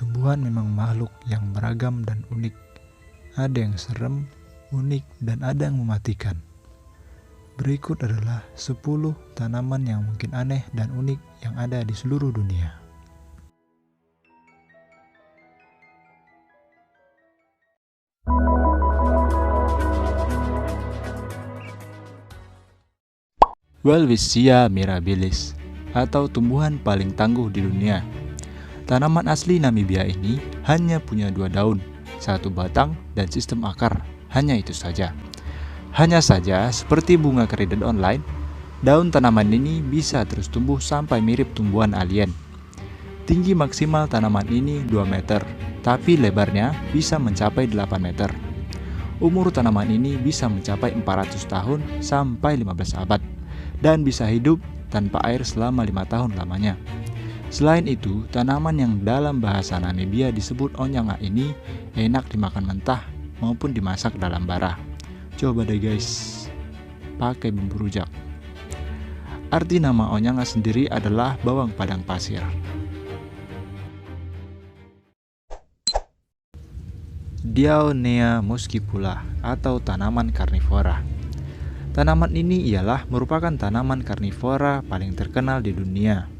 Tumbuhan memang makhluk yang beragam dan unik. Ada yang serem, unik, dan ada yang mematikan. Berikut adalah 10 tanaman yang mungkin aneh dan unik yang ada di seluruh dunia. Welwitschia mirabilis, atau tumbuhan paling tangguh di dunia. Tanaman asli Namibia ini hanya punya 2 daun, 1 batang, dan sistem akar. Hanya itu saja. Hanya saja, seperti bunga kredit online, daun tanaman ini bisa terus tumbuh sampai mirip tumbuhan alien. Tinggi maksimal tanaman ini 2 meter, tapi lebarnya bisa mencapai 8 meter. Umur tanaman ini bisa mencapai 400 tahun sampai 15 abad. Dan bisa hidup tanpa air selama 5 tahun lamanya. Selain itu, tanaman yang dalam bahasa Namibia disebut onyanga ini enak dimakan mentah maupun dimasak dalam bara. Coba deh guys, pakai bumbu rujak. Arti nama onyanga sendiri adalah bawang padang pasir. Dionaea muscipula atau tanaman karnivora. Tanaman ini ialah merupakan tanaman karnivora paling terkenal di dunia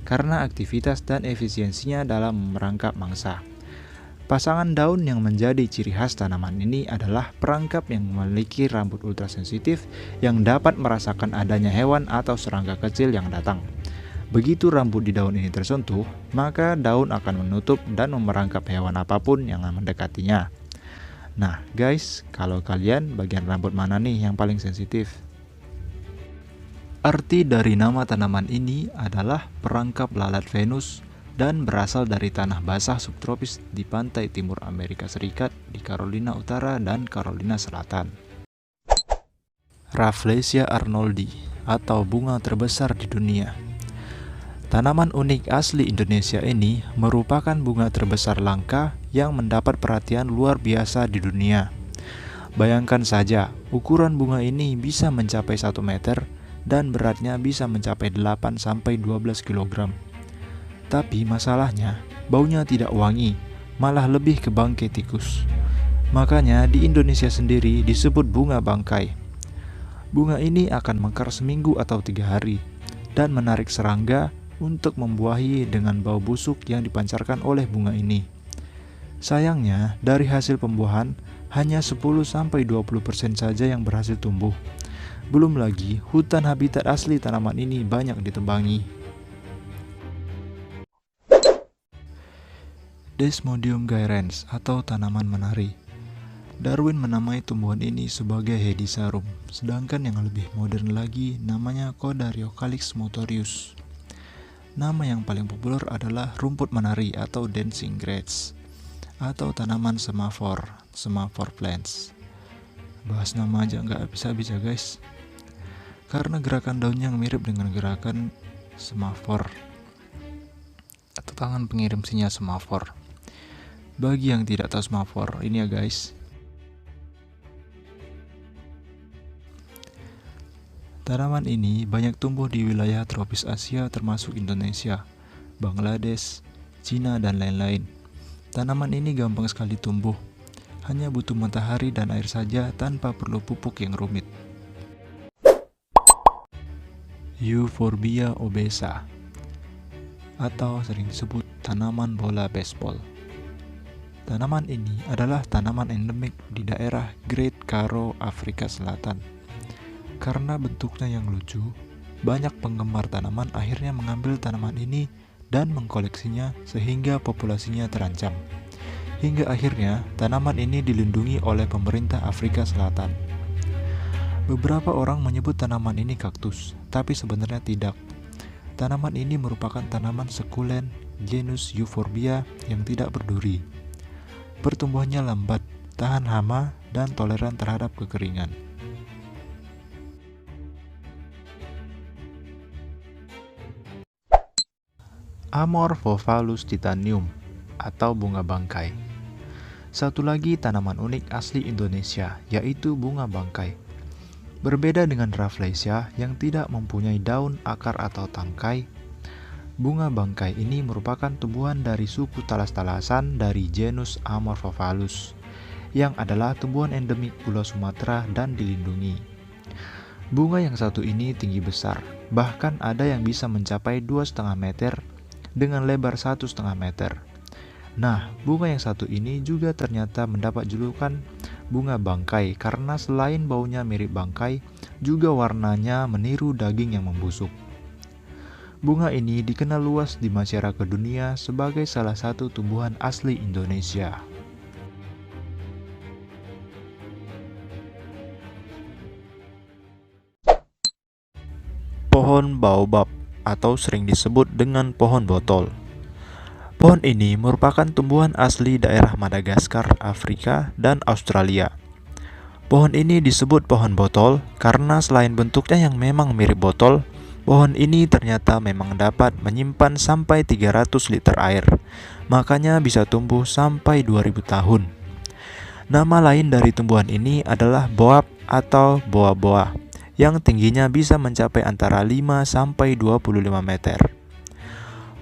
karena aktivitas dan efisiensinya dalam merangkap mangsa. Pasangan daun yang menjadi ciri khas tanaman ini adalah perangkap yang memiliki rambut ultrasensitif yang dapat merasakan adanya hewan atau serangga kecil yang datang. Begitu rambut di daun ini tersentuh, maka daun akan menutup dan memerangkap hewan apapun yang mendekatinya. Nah guys, kalau kalian bagian rambut mana nih yang paling sensitif? Arti dari nama tanaman ini adalah perangkap lalat Venus dan berasal dari tanah basah subtropis di pantai timur Amerika Serikat di Carolina Utara dan Carolina Selatan. Rafflesia arnoldi atau bunga terbesar di dunia. Tanaman unik asli Indonesia ini merupakan bunga terbesar langka yang mendapat perhatian luar biasa di dunia. Bayangkan saja, ukuran bunga ini bisa mencapai 1 meter dan beratnya bisa mencapai 8-12 kg. Tapi masalahnya, baunya tidak wangi, malah lebih ke bangkai tikus. Makanya di Indonesia sendiri disebut bunga bangkai. Bunga ini akan mekar seminggu atau 3 hari dan menarik serangga untuk membuahi dengan bau busuk yang dipancarkan oleh bunga ini. Sayangnya, dari hasil pembuahan, hanya 10-20% saja yang berhasil tumbuh. Belum lagi, hutan habitat asli tanaman ini banyak ditebangi. Desmodium gyrans atau tanaman menari. Darwin menamai tumbuhan ini sebagai Hedysarum, sedangkan yang lebih modern lagi namanya Codariocalyx motorius. Nama yang paling populer adalah rumput menari atau dancing grass atau tanaman semafor plants. Bahas nama aja nggak bisa-bisa guys, karena gerakan daunnya mirip dengan gerakan semafor atau tangan pengirim sinyal semafor. Bagi yang tidak tahu semafor, ini ya guys, tanaman ini banyak tumbuh di wilayah tropis Asia termasuk Indonesia, Bangladesh, Cina, dan lain-lain. Tanaman ini gampang sekali tumbuh, hanya butuh matahari dan air saja tanpa perlu pupuk yang rumit. Euphorbia obesa atau sering disebut tanaman bola baseball. Tanaman ini adalah tanaman endemik di daerah Great Karoo, Afrika Selatan. Karena bentuknya yang lucu, banyak penggemar tanaman akhirnya mengambil tanaman ini dan mengkoleksinya sehingga populasinya terancam. Hingga akhirnya tanaman ini dilindungi oleh pemerintah Afrika Selatan. Beberapa orang menyebut tanaman ini kaktus, tapi sebenarnya tidak. Tanaman ini merupakan tanaman sekulen genus Euphorbia yang tidak berduri. Pertumbuhannya lambat, tahan hama, dan toleran terhadap kekeringan. Amorphophallus titanium atau bunga bangkai. Satu lagi tanaman unik asli Indonesia, yaitu bunga bangkai. Berbeda dengan Rafflesia yang tidak mempunyai daun, akar, atau tangkai, Bunga bangkai ini merupakan tumbuhan dari suku talas-talasan dari genus Amorphophallus, yang adalah tumbuhan endemik Pulau Sumatera dan dilindungi. Bunga yang satu ini tinggi besar, bahkan ada yang bisa mencapai 2,5 meter dengan lebar 1,5 meter. Nah, bunga yang satu ini juga ternyata mendapat julukan bunga bangkai karena selain baunya mirip bangkai, juga warnanya meniru daging yang membusuk. Bunga ini dikenal luas di masyarakat dunia sebagai salah satu tumbuhan asli Indonesia. Pohon baobab atau sering disebut dengan pohon botol. Pohon ini merupakan tumbuhan asli daerah Madagaskar, Afrika, dan Australia. Pohon ini disebut pohon botol karena selain bentuknya yang memang mirip botol, pohon ini ternyata memang dapat menyimpan sampai 300 liter air. Makanya bisa tumbuh sampai 2000 tahun. Nama lain dari tumbuhan ini adalah boab atau boa-boa, yang tingginya bisa mencapai antara 5 sampai 25 meter.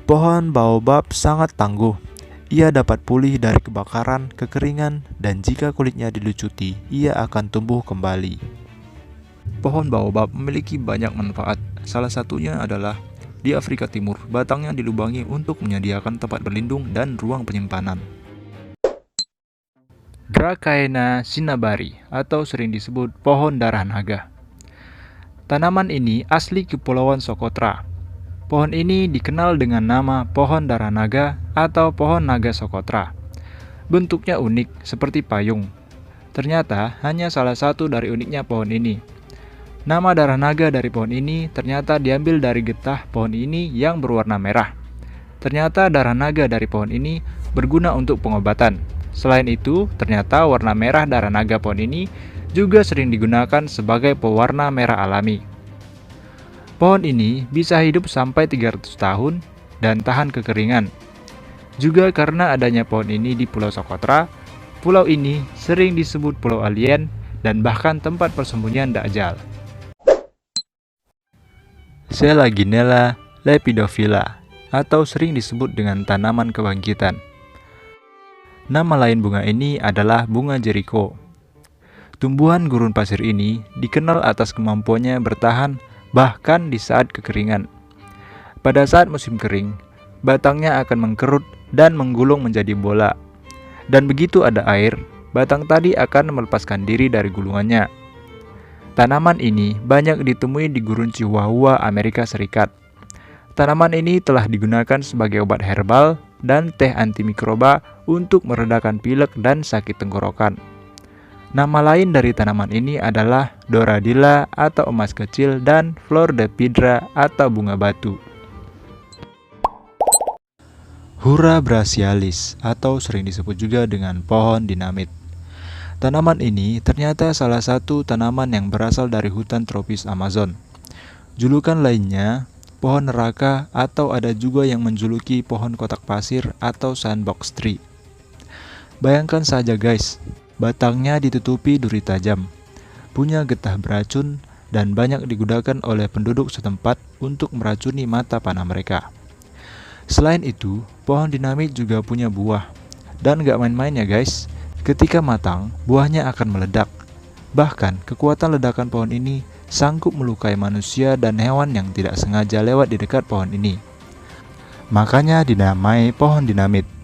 Pohon baobab sangat tangguh. Ia dapat pulih dari kebakaran, kekeringan, dan jika kulitnya dilucuti, ia akan tumbuh kembali. Pohon baobab memiliki banyak manfaat. Salah satunya adalah di Afrika Timur, batangnya dilubangi untuk menyediakan tempat berlindung dan ruang penyimpanan. Dracaena cinnamari atau sering disebut pohon darah naga. Tanaman ini asli Kepulauan Socotra. Pohon ini dikenal dengan nama pohon darah naga atau pohon naga Socotra. Bentuknya unik seperti payung. Ternyata hanya salah satu dari uniknya pohon ini. Nama darah naga dari pohon ini ternyata diambil dari getah pohon ini yang berwarna merah. Ternyata darah naga dari pohon ini berguna untuk pengobatan. Selain itu, ternyata warna merah darah naga pohon ini juga sering digunakan sebagai pewarna merah alami. Pohon ini bisa hidup sampai 300 tahun dan tahan kekeringan. Juga karena adanya pohon ini di Pulau Socotra, pulau ini sering disebut pulau alien dan bahkan tempat persembunyian Dajjal. Selaginella lepidophylla atau sering disebut dengan tanaman kebangkitan. Nama lain bunga ini adalah bunga Jericho. Tumbuhan gurun pasir ini dikenal atas kemampuannya bertahan bahkan di saat kekeringan. Pada saat musim kering, batangnya akan mengkerut dan menggulung menjadi bola. Dan begitu ada air, batang tadi akan melepaskan diri dari gulungannya. Tanaman ini banyak ditemui di gurun Chihuahua, Amerika Serikat. Tanaman ini telah digunakan sebagai obat herbal dan teh antimikroba untuk meredakan pilek dan sakit tenggorokan. Nama lain dari tanaman ini adalah Doradilla atau emas kecil dan Flordepidra atau bunga batu. Hura brachialis atau sering disebut juga dengan pohon dinamit. Tanaman ini ternyata salah satu tanaman yang berasal dari hutan tropis Amazon. Julukan lainnya pohon neraka atau ada juga yang menjuluki pohon kotak pasir atau sandbox tree. Bayangkan saja guys, batangnya ditutupi duri tajam, punya getah beracun, dan banyak digunakan oleh penduduk setempat untuk meracuni mata panah mereka. Selain itu, pohon dinamit juga punya buah, dan gak main-main ya guys. Ketika matang, buahnya akan meledak. Bahkan, kekuatan ledakan pohon ini sanggup melukai manusia dan hewan yang tidak sengaja lewat di dekat pohon ini. Makanya dinamai pohon dinamit.